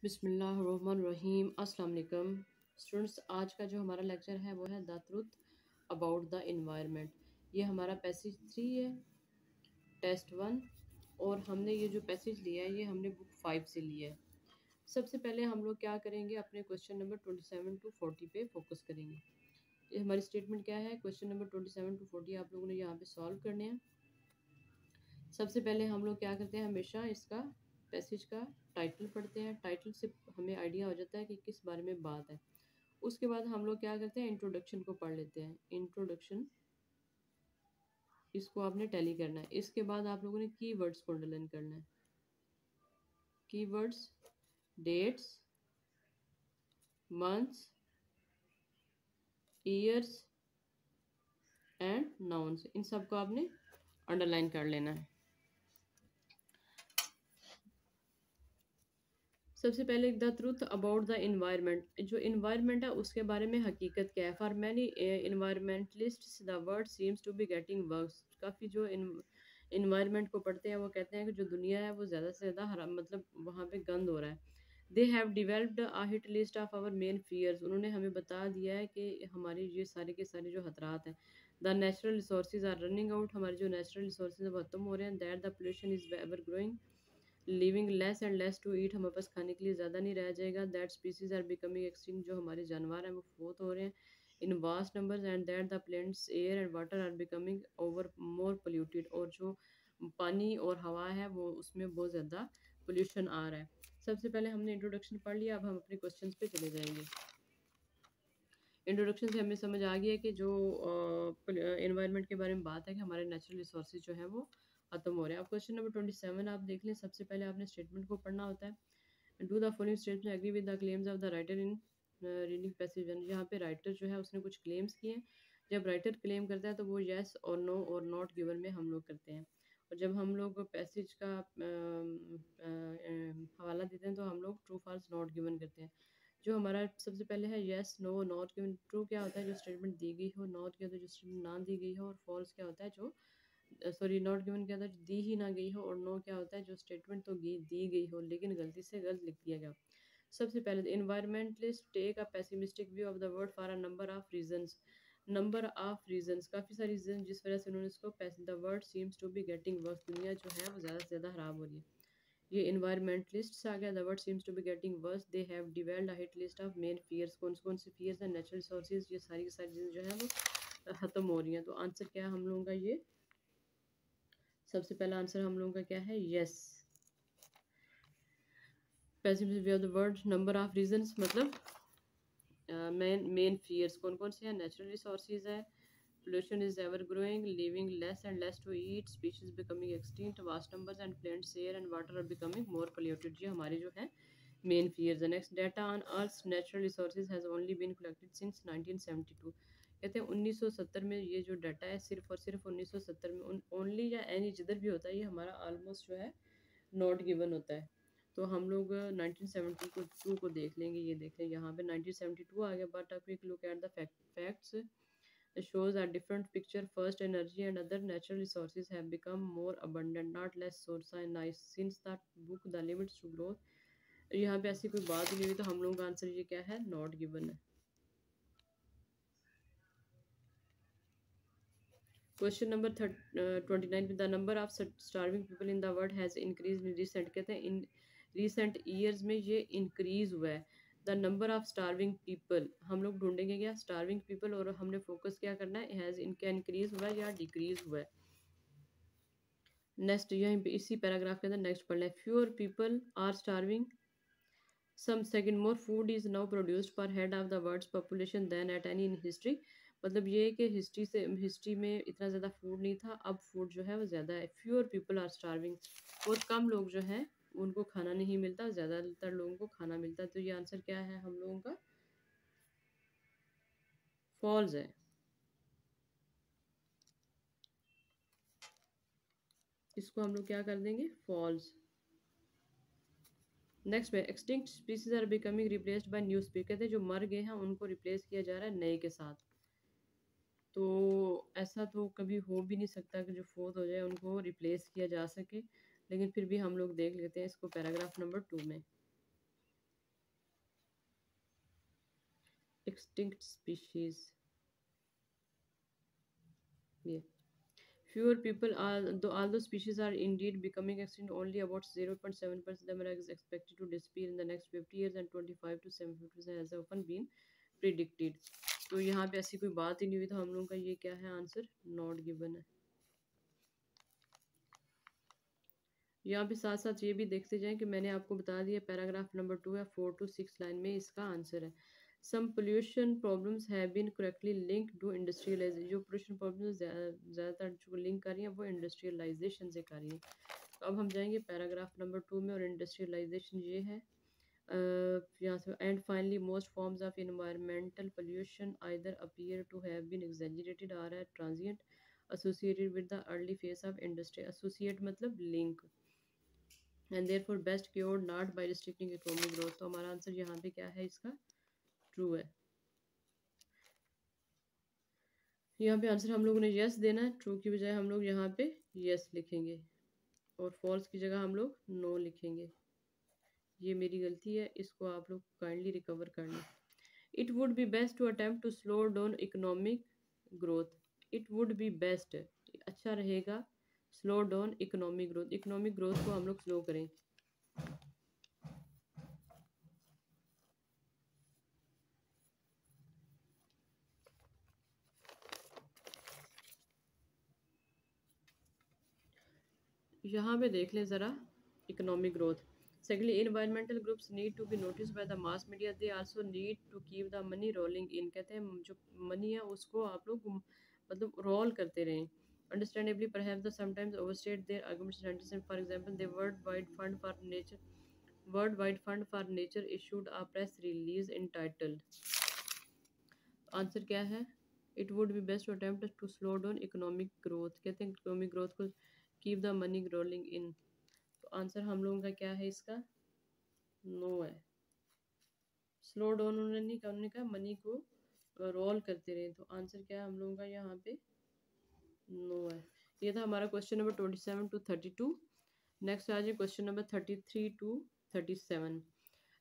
बिस्मिल्लाहिर्रहमानिर्रहीम। अस्सलाम वालेकुम स्टूडेंट्स, आज का जो हमारा लेक्चर है वो है the truth about the environment. ये हमारा पैसेज 3 है, टेस्ट 1। और हमने ये जो पैसेज लिया है ये हमने बुक 5 से लिया है। सबसे पहले हम लोग क्या करेंगे, अपने क्वेश्चन नंबर 27 टू 40 पे फोकस करेंगे। ये हमारी स्टेटमेंट क्या है, क्वेश्चन नंबर 27 टू 40 आप लोगों ने यहाँ पे सॉल्व करने हैं। सबसे पहले हम लोग क्या करते हैं, हमेशा इसका पैसेज का टाइटल पढ़ते हैं। टाइटल से हमें आइडिया हो जाता है कि किस बारे में बात है। उसके बाद हम लोग क्या करते हैं, इंट्रोडक्शन को पढ़ लेते हैं। इंट्रोडक्शन, इसको आपने टैली करना है। इसके बाद आप लोगों ने कीवर्ड्स को अंडरलाइन करना है। Keywords, dates, months, years and nouns, इन सब को आपने अंडरलाइन कर लेना है। सबसे पहले the truth about the environment, जो इन्वायरमेंट है उसके बारे में हकीकत क्या है। For many environmentalists the world seems to be getting worse. काफ़ी जो इन्वायरमेंट को पढ़ते हैं वो कहते हैं कि जो दुनिया है वो ज़्यादा से ज़्यादा हरा, मतलब वहाँ पे गंद हो रहा है। They have developed a hit list of our main fears. उन्होंने हमें बता दिया है कि हमारी ये सारे के सारे जो खतरात हैं। The natural resources are running out, हमारे जो नेचुरल रिसोर्सेज वो खत्म हो रहे हैं। That the pollution is ever growing, living less and less to eat, हमारे पास खाने के लिए ज़्यादा नहीं रह जाएगा। That species are becoming extinct, जो हमारे जानवर हैं वो फोत हो रहे हैं in vast numbers. And that the plants, air and water are becoming over more polluted, और जो पानी और हवा है वो उसमें बहुत ज़्यादा पोल्यूशन आ रहा है। सबसे पहले हमने इंट्रोडक्शन पढ़ लिया, अब हम अपने क्वेश्चन पे चले जाएंगे। इंट्रोडक्शन से हमें समझ आ गया कि जो एनवायरनमेंट के बारे में बात है कि हमारे नेचुरल रिसोर्सेज जो है वो खत्म हो रहे हैं। अब क्वेश्चन नंबर 27 आप देख लें। सबसे पहले आपने स्टेटमेंट को पढ़ना होता है। Do the following statement agree with the claims of the writer in reading passage 1। यहाँ पे राइटर जो है उसने कुछ क्लेम्स किए हैं। जब राइटर क्लेम करता है तो वो येस और नो और नॉट गिवन में हम लोग करते हैं। और जब हम लोग पैसेज का हवाला देते हैं तो हम लोग ट्रू फॉल्स नॉट गिवन करते हैं। जो हमारा सबसे पहले है yes no not given. True क्या होता है, जो स्टेटमेंट दी गई हो। नॉट क्या होता है, जो स्टेटमेंट ना दी गई हो। और फॉल्स क्या होता है, जो सॉरी नॉट गिवन क्या होता है, जो दी ही ना गई हो। और नो क्या होता है, जो स्टेटमेंट तो दी गई हो लेकिन गलती से गलत लिख दिया गया। सबसे पहले environmentalist take a pessimistic view of the world for a number of reasons. Number of reasons, काफ़ी सारी रीजन जिस वजह से उन्होंने इसको the world seems to be getting worse, दुनिया जो है वो ज़्यादा से ज़्यादा खराब हो रही है। ये इन्वायरमेंटलिस्ट्स आ गया। The world seems to be getting worse, they have developed a hit list of main fears. कौन से फियर्स हैं, नेचुरल रिसोर्सेज, ये सारी की सारी चीज़ें जो है वो ख़त्म हो रही हैं। तो आंसर क्या है हम लोगों का, ये सबसे पहला आंसर हम लोगों का क्या है, yes. Pessimist view of the world, number of reasons मतलब मेन फियर्स कौन कौन से हैं, नेचुरल रिसोर्सेज है, pollution is ever growing, living less and less to eat, species becoming extinct, vast numbers and plants, air and water are becoming more polluted। ये हमारे जो है मेन फियर्स है। Next, data on earth's natural resources has only been collected since 1972। कहते हैं 1970 में ये जो डाटा है सिर्फ और सिर्फ 1970 में, ओनली या एनी जिधर भी होता है ये हमारा ऑलमोस्ट जो है नॉट गिवन होता है। तो हम लोग 1972 को देख लेंगे। ये देख लें यहाँ पे 1972 आ गया। But a quick look at the facts shows a different picture. First, energy and other natural resources have become more abundant, not less so nice. Since that book, the limits to growth, यहाँ पे ऐसी कोई बात नहीं हुई, तो हम लोगों का आंसर ये क्या है, नॉट गिवन है। Question number 29, the number of starving people in the world has increase in recent. कहते हैं इन रिसेंट ईयर्स में ये इंक्रीज हुआ है। The number of starving people, हम लोग ढूंढेंगे क्या, स्टार्विंग पीपल, और हमने फोकस क्या करना है, हैज़ इनका इंक्रीज हुआ है या डिक्रीज हुआ है। नेक्स्ट यहीं पे इसी पैराग्राफ के अंदर नेक्स्ट पढ़ लें। Fewer people are starving some second more food is now produced per head of the world's population than at any in history. मतलब ये है कि हिस्ट्री में इतना ज़्यादा फूड नहीं था, अब फूड जो है वो ज़्यादा है। फ्यूअर पीपल आर स्टार्विंग, बहुत कम लोग जो हैं उनको खाना नहीं मिलता, ज़्यादातर लोगों को खाना मिलता है। तो ये आंसर क्या है हम लोगों का, फॉल्स है। इसको हम लोग क्या कर देंगे, फॉल्स। नेक्स्ट में extinct species are becoming replaced by new species. कहते हैं जो मर गए हैं उनको रिप्लेस किया जा रहा है नए के साथ। तो ऐसा तो कभी हो भी नहीं सकता कि जो फोर्थ हो जाए उनको रिप्लेस किया जा सके, लेकिन फिर भी हम लोग देख लेते हैं इसको पैराग्राफ नंबर 2 में। extinct species. Yeah. Fewer people are, although species are indeed becoming extinct, only about 0.7% of them are expected to disappear in the next 50 years, and 25 to 750% has often been predicted. तो यहाँ पे ऐसी कोई बात ही नहीं हुई, तो हम लोगों का ये क्या है आंसर, नॉट गिवन है। यहाँ पे साथ साथ ये भी देखते जाएं कि मैंने आपको बता दिया पैराग्राफ नंबर 2 है, 4 to 6 लाइन में इसका आंसर है। Some pollution problems have been correctly link to industrialisation, जो पोल्यूशन प्रॉब्लम्स ज़्यादातर जो लिंक कर रही हैं वो इंडस्ट्रियलाइजेशन से कर रही हैं। तो अब हम जाएंगे पैराग्राफ नंबर 2 में, और इंडस्ट्रियलाइजेशन ये है यहाँ से, and finally most forms of environmental pollution either appear to have been exaggerated are are transient associated with the early phase of industry. Associate मतलब link, and therefore best cured not by restricting economic growth. तो हमारा answer यहाँ पे क्या है, इसका true है। यहाँ पे आंसर हम लोगों ने यस देना है, ट्रू की बजाय हम लोग यहाँ पे यस लिखेंगे, और फॉल्स की जगह हम लोग नो लिखेंगे। ये मेरी गलती है, इसको आप लोग काइंडली रिकवर कर लें। It would be best to attempt to slow down economic growth. It would be best, अच्छा रहेगा, slow down economic growth, economic growth को हम लोग स्लो करें। यहाँ पे देख लें ज़रा economic growth. Secondly, environmental groups need to be notice by the mass media, they also need to keep the money rolling in. कहते हैं जो मनी है उसको आप लोग मतलब रोल करते रहें। Understandably perhaps the sometimes overstate their arguments, for example the world wide fund for nature issued a press release entitled। Answer क्या है, it would be best to attempt to slow down economic growth. कहते हैं economic growth को keep the money rolling in. तो answer हम लोगों का क्या है, इसका नो है। स्लो डाउन उन्होंने नहीं कहा, उन्होंने कहा मनी को रोल करते रहे। तो आंसर क्या है हम लोगों का यहाँ पे, नो है। ये था हमारा क्वेश्चन नंबर 27 to 32। नेक्स्ट आ जाए question number 33 to 37।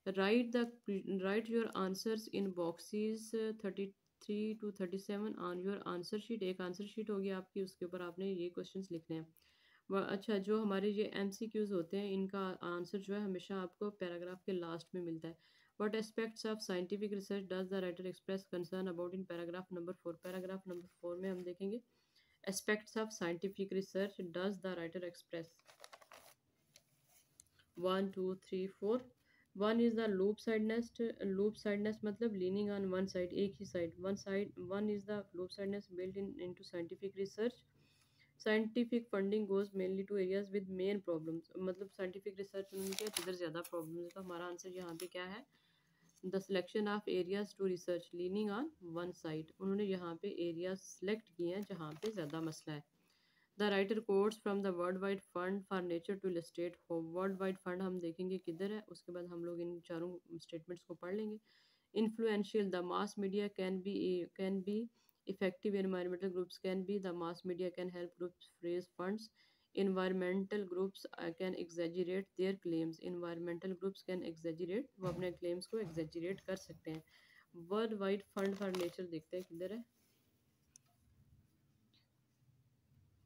Right your answers in boxes 33 to 37 on your answer sheet. एक आंसर शीट होगी आपकी, उसके ऊपर आपने ये क्वेश्चंस लिखने हैं। अच्छा, जो हमारे ये MCQs होते हैं इनका आंसर जो है हमेशा आपको पैराग्राफ के लास्ट में मिलता है। What aspects of scientific research does the writer express concern about in paragraph number 4। Paragraph number 4 में हम देखेंगे aspects of scientific research does the writer express. 1 2 3 4। One is the lopsidedness. Lopsidedness मतलब leaning on one side, एक ही side, one is the lopsidedness built into scientific research. Scientific funding goes mainly to areas with main problems, मतलब scientific research उनके जिधर ज़्यादा problem है। तो हमारा आंसर यहाँ पे क्या है, the selection of areas to research leaning on one side. उन्होंने यहाँ पे एरियाज सेलेक्ट किए हैं जहाँ पे ज़्यादा मसला है। The writer quotes from the world wide fund for nature to illustrate home. World wide fund हम देखेंगे किधर है, उसके बाद हम लोग इन चारों स्टेटमेंट्स को पढ़ लेंगे। Influential, the mass media can be effective environmental groups can be, the mass media can help groups raise funds. Environmental groups can exaggerate their claims. Environmental groups can exaggerate, वो अपने claims को exaggerate कर सकते हैं। World wide fund for nature देखते हैं किधर है,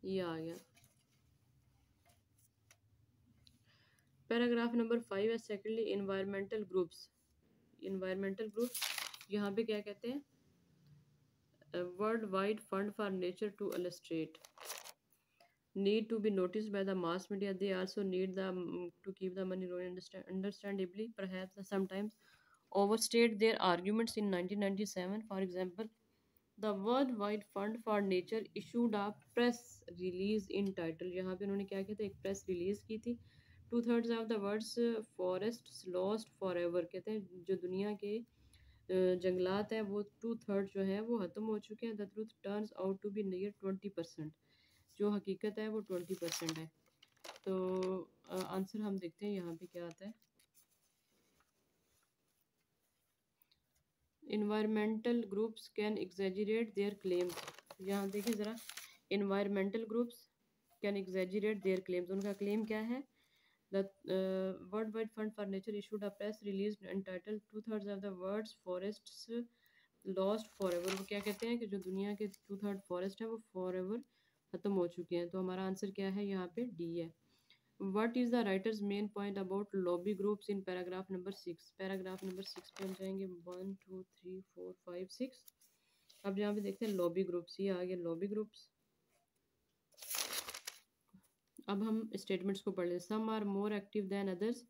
ये आ गया। पैराग्राफ नंबर 5 है secondly environmental groups. Environmental groups यहाँ पे क्या कहते हैं, world wide fund for nature to illustrate need to be noticed by the mass media. They also need to keep the money rolling. Understandably perhaps sometimes overstate their arguments. In 1997 for example, the world wide fund for nature issued a press release entitled, यहाँ पे उन्होंने क्या किया था, एक press release की थी। 2/3 of the world's forests lost forever। कहते हैं जो दुनिया के जंगलात हैं वो 2/3 जो है वो ख़त्म हो चुके हैं। The truth turns out to be near 20%। जो हकीकत है वो 20% है। तो आंसर हम देखते हैं यहाँ पे क्या आता है। Environmental groups can exaggerate their claims. यहाँ देखिए ज़रा, environmental groups can exaggerate their claims, उनका क्लेम क्या है। The world wide fund for nature issued a press release entitled 2/3 of the world's forests lost for ever, वो क्या कहते हैं कि जो दुनिया के 2/3 फॉरेस्ट है वो फॉर एवर ख़त्म हो चुके हैं। तो हमारा आंसर क्या है यहाँ पे? डी है। What is the writer's main point about lobby groups in paragraph number 6? Paragraph number 6 पे हम जाएंगे। 1 2 3 4 5 6। अब यहाँ पे देखते हैं लॉबी ग्रुप्स, ये आ गया लॉबी ग्रुप्स। अब हम स्टेटमेंट्स को पढ़ लें। Some are more active than others,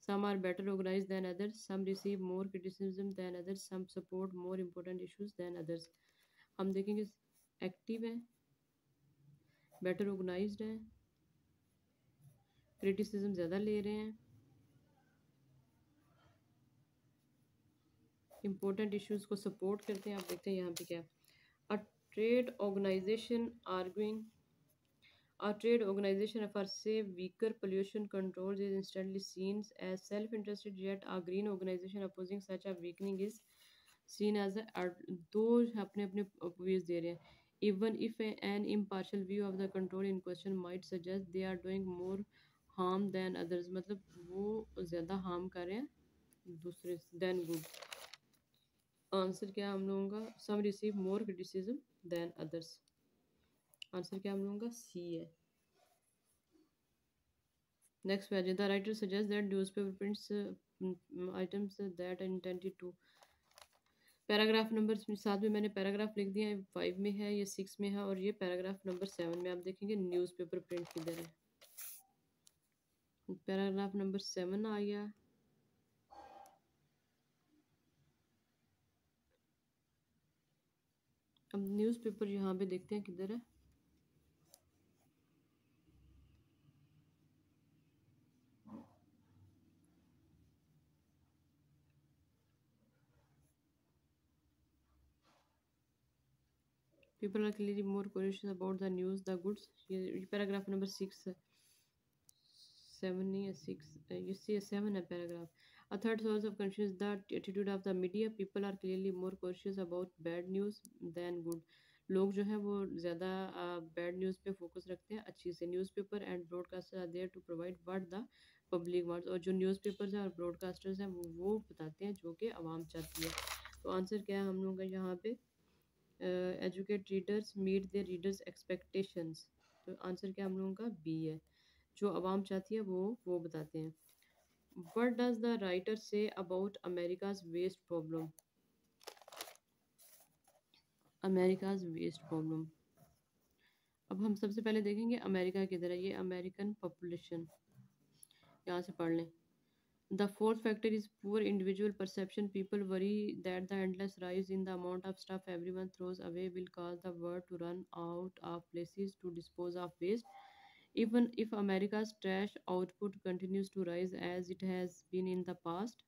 some are better organise than others, some receive more criticism than others, some support more important issues than others. हम देखेंगे एक्टिव है, बेटर ऑर्गेनाइज्ड है, criticism ज़्यादा ले रहे हैं, इम्पोर्टेंट इश्यूज को support करते हैं। आप देखते हैं यहाँ पे क्या, a trade organization arguing, a trade organization for say weaker pollution controls is instantly seen as self-interested, yet a green organization opposing such a weakening is seen as a, दो अपने अपने views दे रहे हैं। Even if an impartial view of the control in question might suggest they are doing more harm than others, मतलब वो ज़्यादा harm कर रहे हैं दूसरे than good। आंसर क्या हम लोगों का? Some receive more criticism than others. Answer क्या हम लोगों का? सी है। Next page, the writer suggest that newspaper prints items that intended to. Paragraph number 7 में मैंने पैराग्राफ लिख दिया है, 5 में है, ये 6 में है और ये पैराग्राफ नंबर 7 में। आप देखेंगे न्यूज़पेपर प्रिंट किधर है। पैराग्राफ नंबर 7 आ गया। अब न्यूज़पेपर यहाँ पे देखते हैं किधर है। People are clearly more conscious about the news the goods. ये पैराग्राफ नंबर 6 7 नहीं है, 6 you see 7 है पैराग्राफ। A third source of confusion is the attitude of the media. People are clearly more cautious about bad news than good. लोग जो है वो ज़्यादा बैड न्यूज़ पे फोकस रखते हैं अच्छी से। Newspaper and broadcaster are there to provide what the public wants, और जो न्यूज़पेपर्स हैं और ब्रॉडकास्टर्स हैं वो बताते हैं जो कि आवाम चाहती है। तो आंसर क्या है हम लोगों का यहाँ पे? Educate readers meet the readers expectations. तो आंसर क्या हम लोगों का? बी है। जो आवाम चाहती है वो बताते हैं। What does the writer say about America's waste problem? America's waste problem. अब हम सबसे पहले देखेंगे अमेरिका किधर है। ये अमेरिकन पॉपुलेशन, यहाँ से पढ़ लें। The fourth factor is poor individual perception. People worry that the endless rise in the amount of stuff everyone throws away will cause the world to run out of places to dispose of waste. Even if America's trash output continues to rise as it has been in the past,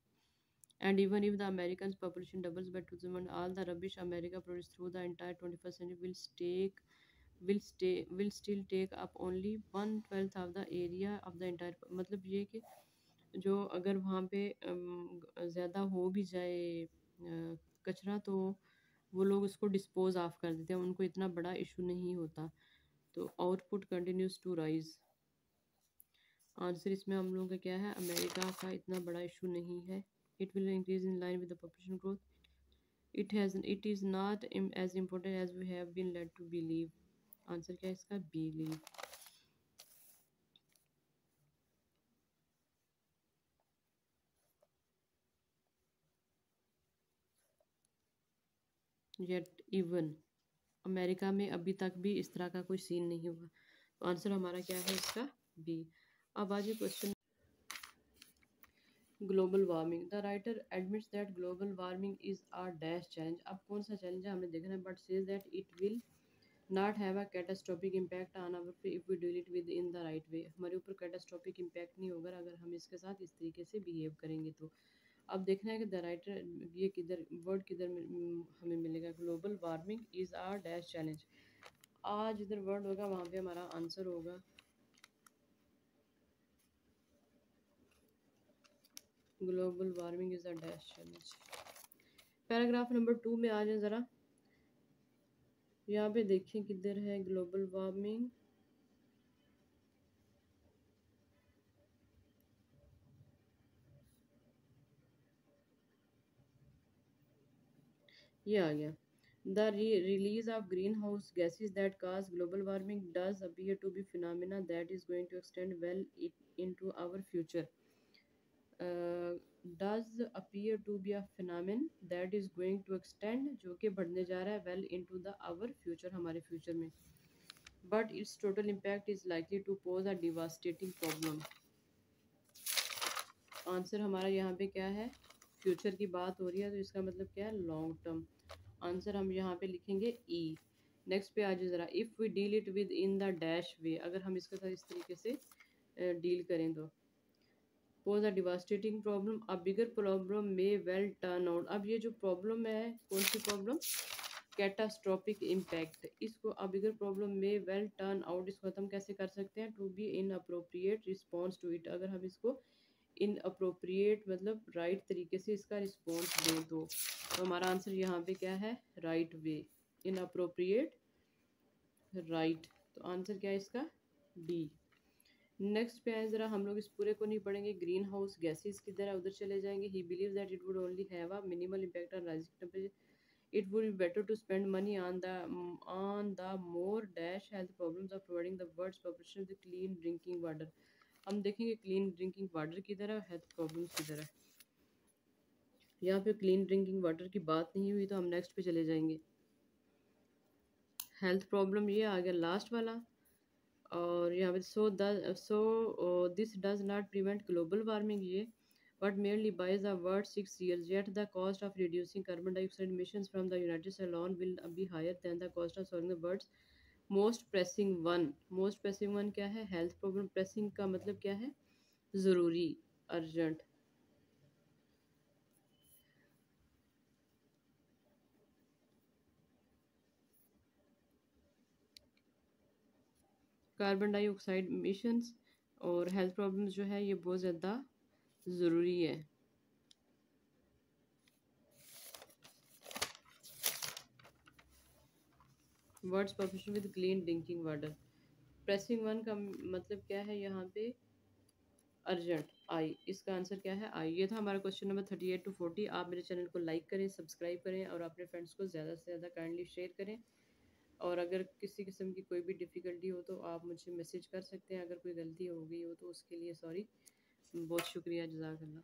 and even if the Americans' population doubles by 2000, all the rubbish America produced through the entire 21st century will still take up only 1/12 of the area of the entire। मतलब ये कि जो अगर वहाँ पे ज़्यादा हो भी जाए कचरा, तो वो लोग उसको डिस्पोज ऑफ कर देते हैं, उनको इतना बड़ा इशू नहीं होता। तो output continues to rise. Answer इसमें हम लोगों का क्या है? अमेरिका का इतना बड़ा इशू नहीं है। It will increase in line with the population growth. It is not as important as we have been led to believe. Answer क्या है इसका? believe. Yet even अमेरिका में अभी तक भी इस तरह का कोई सीन नहीं हुआ। तो आंसर हमारा क्या है इसका? बी। अब आज question, global warming. The writer admits that global warming is a dash challenge. अब कौन सा चैलेंज है हमें देखना है, but says that it will not have a catastrophic impact on our if we deal it with in the right way. हमारे ऊपर catastrophic impact नहीं होगा अगर हम इसके साथ इस तरीके से बिहेव करेंगे। तो अब देखना है कि द राइटर ये किधर वर्ड किधर हमें मिलेगा। Global warming is a dash challenge. आज इधर वर्ड होगा वहाँ पे हमारा आंसर होगा global warming is a dash challenge. Paragraph number 2 में आ जाए ज़रा। यहाँ पे देखें किधर है ग्लोबल वार्मिंग। ये आ गया। The release of greenhouse gases that cause global warming does appear to be phenomena that is going to extend well into our future. Does appear to be a phenomenon that is going to extend, जो कि बढ़ने जा रहा है, well into the our future, हमारे future में, but its total impact is likely to pose a devastating problem. Answer हमारा यहाँ पे क्या है, फ्यूचर की बात हो रही है तो इसका मतलब क्या है, लॉन्ग टर्म। आंसर हम यहाँ पे लिखेंगे ई। नेक्स्ट पे आज ज़रा, if we deal it with in the dash way, अगर हम इसके साथ इस तरीके से डील करें तो, pose a devastating problem, a bigger problem may well turn out. अब ये जो प्रॉब्लम है, कौन सी प्रॉब्लम, कैटास्ट्रोफिक इम्पैक्ट, इसको अ बिगर प्रॉब्लम में वेल टर्न आउट, इसको हम कैसे कर सकते हैं, to be in appropriate response to it, अगर हम इसको इन अप्रोप्रिएट मतलब राइट तरीके से इसका रिस्पॉन्स दें तो हमारा आंसर यहाँ पे क्या है, right way, in appropriate right. तो आंसर क्या है इसका, डी। नेक्स्ट पे आए ज़रा, हम लोग इस पूरे को नहीं पढ़ेंगे, ग्रीन हाउस गैसेज की तरह उधर चले जाएंगे। ही believe that it would only have a minimal impact on rising temperature, it would be better to spend money on the more dash health problems of providing the world's population with clean drinking water। हम देखेंगे clean drinking water की तरह, health problems की तरह। यहाँ पे clean drinking water की बात नहीं हुई तो हम नेक्स्ट पे चले जाएंगे। हेल्थ प्रॉब्लम ये आ गया लास्ट वाला, और यहाँ पे this does not prevent global warming, ये but merely buys a word 6 years, yet the cost of reducing carbon dioxide emissions from the United States alone will be higher than the cost of solving the world's most pressing one। most pressing one क्या है, health problem. pressing का मतलब क्या है, ज़रूरी, urgent. Carbon dioxide emissions और health problems जो है ये बहुत ज़्यादा ज़रूरी है। Words population with clean drinking water, pressing one का मतलब क्या है यहाँ पे, अर्जेंट, आई। इसका आंसर क्या है, आई। ये था हमारा क्वेश्चन नंबर 38 to 40। आप मेरे चैनल को लाइक करें, सब्सक्राइब करें और अपने फ्रेंड्स को ज़्यादा से ज़्यादा काइंडली शेयर करें। और अगर किसी किस्म की कोई भी डिफ़िकल्टी हो तो आप मुझे मैसेज कर सकते हैं, अगर कोई गलती हो गई हो तो उसके लिए सॉरी। बहुत शुक्रिया, जज़ाकल्लाह।